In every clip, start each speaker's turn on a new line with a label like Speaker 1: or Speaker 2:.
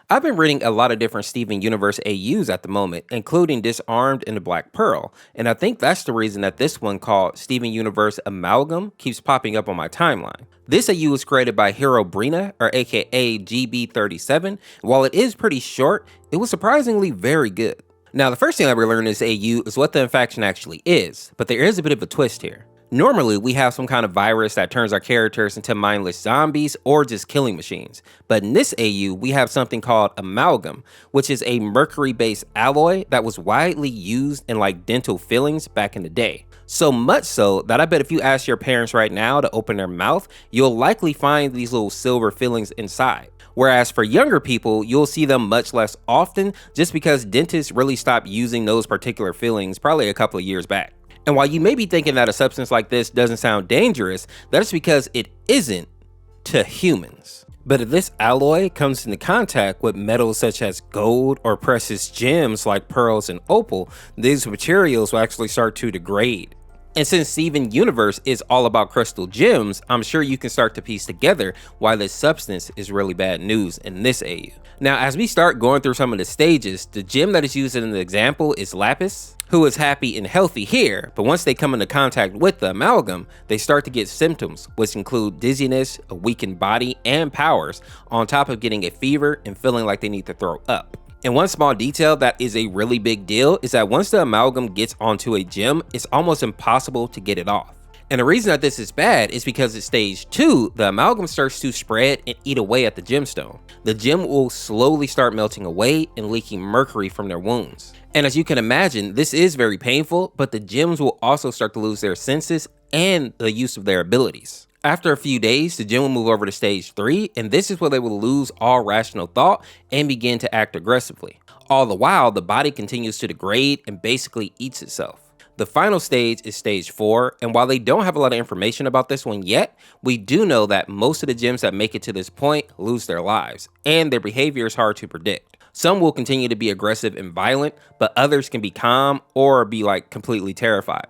Speaker 1: I've been reading a lot of different Steven Universe AUs at the moment, including Disarmed and the Black Pearl, and I think that's the reason that this one called Steven Universe Amalgam keeps popping up on my timeline. This AU was created by Hero Brina, or aka GB37. While it is pretty short, it was surprisingly very good. Now, the first thing that we learn in this AU is what the infection actually is, but there is a bit of a twist here. Normally, we have some kind of virus that turns our characters into mindless zombies or just killing machines. But in this AU, we have something called Amalgam, which is a mercury-based alloy that was widely used in like dental fillings back in the day. So much so that I bet if you ask your parents right now to open their mouth, you'll likely find these little silver fillings inside. Whereas for younger people, you'll see them much less often just because dentists really stopped using those particular fillings probably a couple of years back. And while you may be thinking that a substance like this doesn't sound dangerous, that's because it isn't to humans. But if this alloy comes into contact with metals such as gold or precious gems like pearls and opal, these materials will actually start to degrade. And since Steven Universe is all about crystal gems, I'm sure you can start to piece together why this substance is really bad news in this AU. Now, as we start going through some of the stages, the gem that is used in the example is lapis, who is happy and healthy here, but once they come into contact with the amalgam, they start to get symptoms, which include dizziness, a weakened body, and powers, on top of getting a fever and feeling like they need to throw up. And one small detail that is a really big deal is that once the amalgam gets onto a gem, it's almost impossible to get it off. And the reason that this is bad is because at stage 2, the amalgam starts to spread and eat away at the gemstone. The gem will slowly start melting away and leaking mercury from their wounds. And as you can imagine, this is very painful, but the gems will also start to lose their senses and the use of their abilities. After a few days, the gem will move over to stage 3, and this is where they will lose all rational thought and begin to act aggressively. All the while, the body continues to degrade and basically eats itself. The final stage is stage 4, and while they don't have a lot of information about this one yet, we do know that most of the gems that make it to this point lose their lives, and their behavior is hard to predict. Some will continue to be aggressive and violent, but others can be calm or be like completely terrified.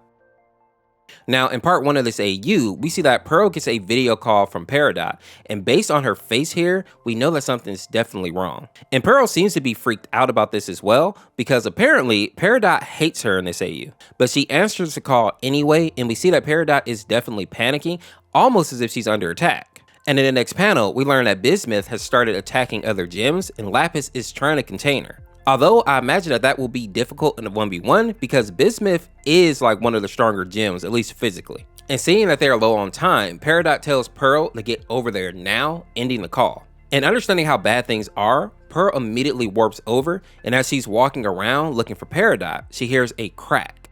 Speaker 1: Now, in part 1 of this AU, we see that Pearl gets a video call from Peridot, and based on her face here, we know that something's definitely wrong. And Pearl seems to be freaked out about this as well, because apparently Peridot hates her in this AU. But she answers the call anyway, and we see that Peridot is definitely panicking, almost as if she's under attack. And in the next panel, we learn that Bismuth has started attacking other gems, and Lapis is trying to contain her. Although I imagine that that will be difficult in a 1v1 because Bismuth is like one of the stronger gems, at least physically. And seeing that they are low on time, Peridot tells Pearl to get over there now, ending the call. And understanding how bad things are, Pearl immediately warps over, and as she's walking around looking for Peridot, she hears a crack.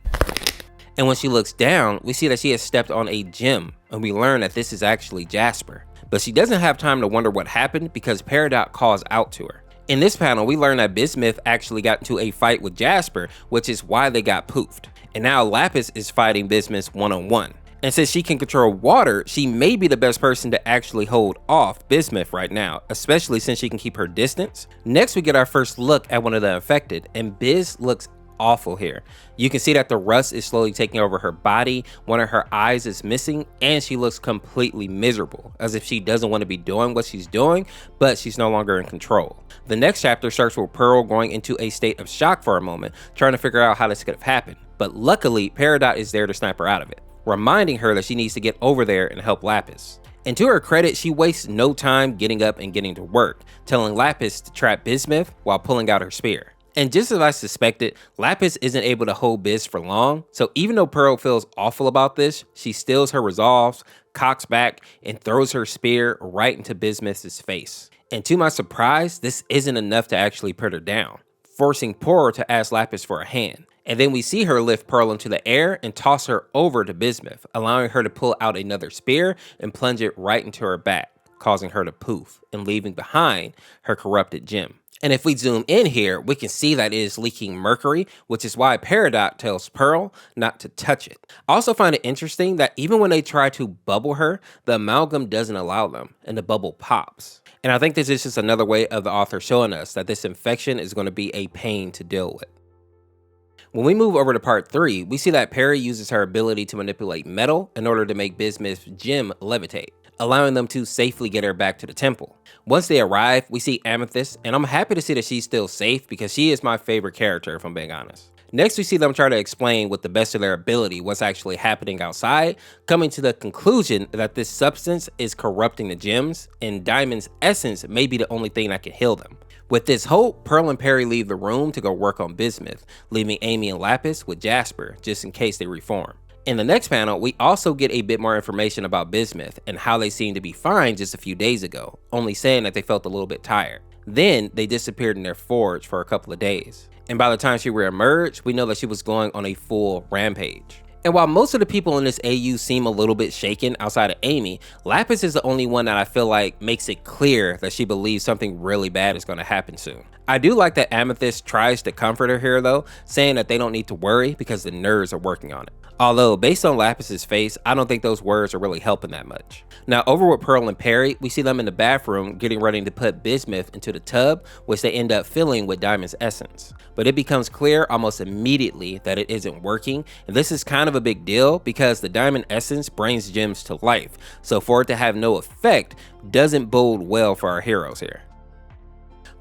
Speaker 1: And when she looks down, we see that she has stepped on a gem, and we learn that this is actually Jasper. But she doesn't have time to wonder what happened because Peridot calls out to her. In this panel, we learn that Bismuth actually got into a fight with Jasper, which is why they got poofed. And now Lapis is fighting Bismuth one-on-one. And since she can control water, she may be the best person to actually hold off Bismuth right now, especially since she can keep her distance. Next, we get our first look at one of the infected, and Biz looks awful here. You can see that the rust is slowly taking over her body, one of her eyes is missing, and she looks completely miserable, as if she doesn't want to be doing what she's doing, but she's no longer in control. The next chapter starts with Pearl going into a state of shock for a moment, trying to figure out how this could have happened. But luckily, Peridot is there to snap her out of it, reminding her that she needs to get over there and help Lapis. And to her credit, she wastes no time getting up and getting to work, telling Lapis to trap Bismuth while pulling out her spear. And just as I suspected, Lapis isn't able to hold Biz for long, so even though Pearl feels awful about this, she stills her resolves, cocks back, and throws her spear right into Bismuth's face. And to my surprise, this isn't enough to actually put her down, forcing Pearl to ask Lapis for a hand. And then we see her lift Pearl into the air and toss her over to Bismuth, allowing her to pull out another spear and plunge it right into her back, causing her to poof and leaving behind her corrupted gem. And if we zoom in here, we can see that it is leaking mercury, which is why Peridot tells Pearl not to touch it. I also find it interesting that even when they try to bubble her, the amalgam doesn't allow them, and the bubble pops. And I think this is just another way of the author showing us that this infection is going to be a pain to deal with. When we move over to part 3, we see that Perry uses her ability to manipulate metal in order to make Bismuth's gem levitate. allowing them to safely get her back to the temple. Once they arrive, we see Amethyst, and I'm happy to see that she's still safe because she is my favorite character, if I'm being honest. Next, we see them try to explain with the best of their ability what's actually happening outside, coming to the conclusion that this substance is corrupting the gems, and Diamond's essence may be the only thing that can heal them. With this hope, Pearl and Perry leave the room to go work on Bismuth, leaving Amy and Lapis with Jasper, just in case they reform. In the next panel, we also get a bit more information about Bismuth and how they seemed to be fine just a few days ago, only saying that they felt a little bit tired. Then, they disappeared in their forge for a couple of days. And by the time she reemerged, we know that she was going on a full rampage. And while most of the people in this AU seem a little bit shaken outside of Amy, Lapis is the only one that I feel like makes it clear that she believes something really bad is going to happen soon. I do like that Amethyst tries to comfort her here though, saying that they don't need to worry because the nerds are working on it. Although, based on Lapis's face, I don't think those words are really helping that much. Now, over with Pearl and Perry, we see them in the bathroom getting ready to put Bismuth into the tub, which they end up filling with Diamond's essence. But it becomes clear almost immediately that it isn't working, and this is kind of a big deal because the Diamond essence brings gems to life, so for it to have no effect doesn't bode well for our heroes here.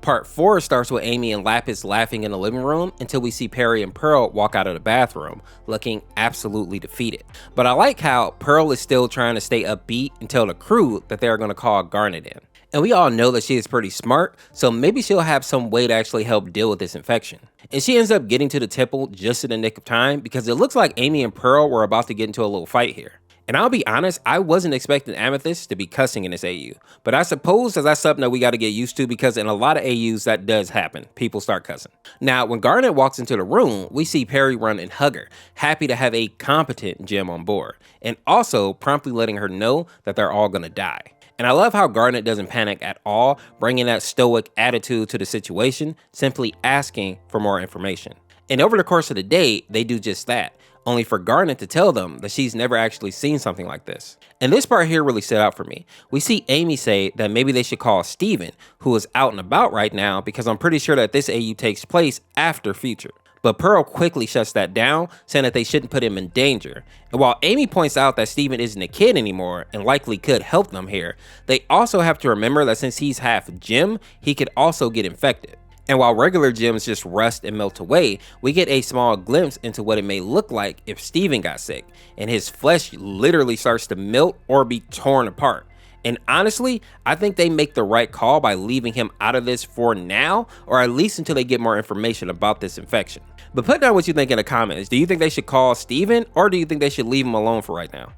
Speaker 1: Part 4 starts with Amy and Lapis laughing in the living room until we see Perry and Pearl walk out of the bathroom, looking absolutely defeated. But I like how Pearl is still trying to stay upbeat and tell the crew that they're going to call Garnet in. And we all know that she is pretty smart, so maybe she'll have some way to actually help deal with this infection. And she ends up getting to the temple just in the nick of time because it looks like Amy and Pearl were about to get into a little fight here. And I'll be honest, I wasn't expecting Amethyst to be cussing in this AU, but I suppose that's something that we got to get used to because in a lot of AUs that does happen. People start cussing. Now, when Garnet walks into the room, we see Perry run and hug her, happy to have a competent gem on board, and also promptly letting her know that they're all gonna die. And I love how Garnet doesn't panic at all, bringing that stoic attitude to the situation, simply asking for more information. And over the course of the day, they do just that, only for Garnet to tell them that she's never actually seen something like this. And this part here really stood out for me. We see Amy say that maybe they should call Steven, who is out and about right now, because I'm pretty sure that this AU takes place after Future. But Pearl quickly shuts that down, saying that they shouldn't put him in danger. And while Amy points out that Steven isn't a kid anymore and likely could help them here, they also have to remember that since he's half gem, he could also get infected. And while regular gems just rust and melt away, we get a small glimpse into what it may look like if Steven got sick, and his flesh literally starts to melt or be torn apart. And honestly, I think they make the right call by leaving him out of this for now, or at least until they get more information about this infection. But put down what you think in the comments. Do you think they should call Steven, or do you think they should leave him alone for right now?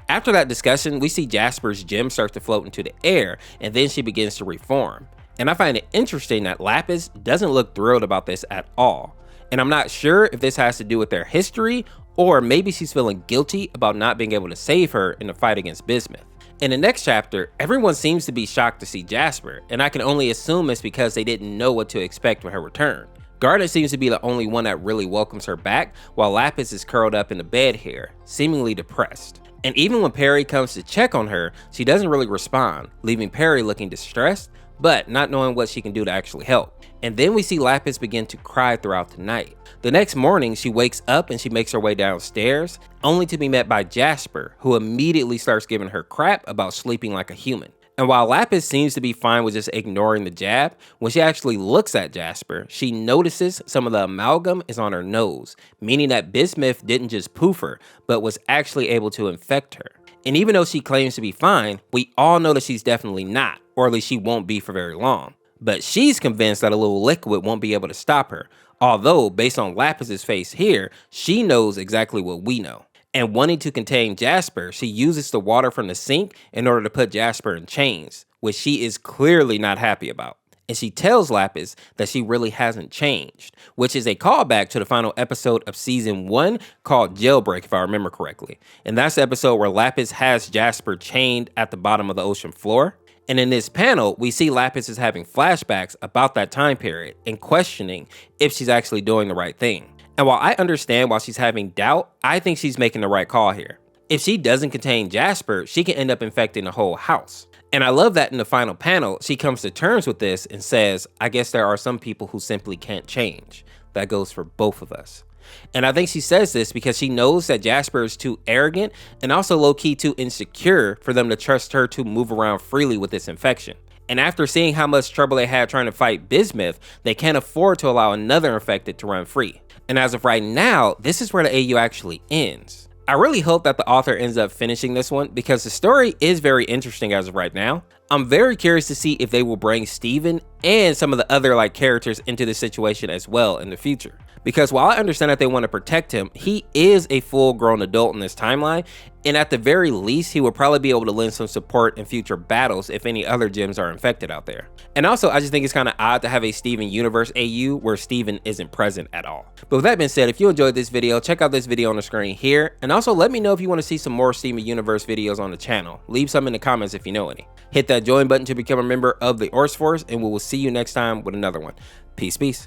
Speaker 1: After that discussion, we see Jasper's gem start to float into the air, and then she begins to reform. And I find it interesting that Lapis doesn't look thrilled about this at all. And I'm not sure if this has to do with their history, or maybe she's feeling guilty about not being able to save her in the fight against Bismuth. In the next chapter, everyone seems to be shocked to see Jasper, and I can only assume it's because they didn't know what to expect with her return. Garnet seems to be the only one that really welcomes her back, while Lapis is curled up in the bed here, seemingly depressed. And even when Perry comes to check on her, she doesn't really respond, leaving Perry looking distressed, but not knowing what she can do to actually help. And then we see Lapis begin to cry throughout the night. The next morning, she wakes up and she makes her way downstairs, only to be met by Jasper, who immediately starts giving her crap about sleeping like a human. And while Lapis seems to be fine with just ignoring the jab, when she actually looks at Jasper, she notices some of the amalgam is on her nose, meaning that Bismuth didn't just poof her, but was actually able to infect her. And even though she claims to be fine, we all know that she's definitely not, or at least she won't be for very long. But she's convinced that a little liquid won't be able to stop her, although based on Lapis's face here, she knows exactly what we know. And wanting to contain Jasper, she uses the water from the sink in order to put Jasper in chains, which she is clearly not happy about. And she tells Lapis that she really hasn't changed, which is a callback to the final episode of season 1 called Jailbreak, if I remember correctly. And that's the episode where Lapis has Jasper chained at the bottom of the ocean floor. And in this panel, we see Lapis is having flashbacks about that time period and questioning if she's actually doing the right thing. And while I understand why she's having doubt, I think she's making the right call here. If she doesn't contain Jasper, she can end up infecting the whole house. And I love that in the final panel, she comes to terms with this and says, I guess there are some people who simply can't change. That goes for both of us. And I think she says this because she knows that Jasper is too arrogant and also low-key too insecure for them to trust her to move around freely with this infection. And after seeing how much trouble they had trying to fight Bismuth, they can't afford to allow another infected to run free. And as of right now, this is where the AU actually ends. I really hope that the author ends up finishing this one because the story is very interesting as of right now. I'm very curious to see if they will bring Steven and some of the other characters into the situation as well in the future. Because while I understand that they want to protect him, he is a full-grown adult in this timeline, and at the very least, he will probably be able to lend some support in future battles if any other gems are infected out there. And also, I just think it's kind of odd to have a Steven Universe AU where Steven isn't present at all. But with that being said, if you enjoyed this video, check out this video on the screen here, and also let me know if you want to see some more Steven Universe videos on the channel. Leave some in the comments if you know any. Hit that join button to become a member of the Orseofkorse, and we will see you next time with another one. Peace, peace.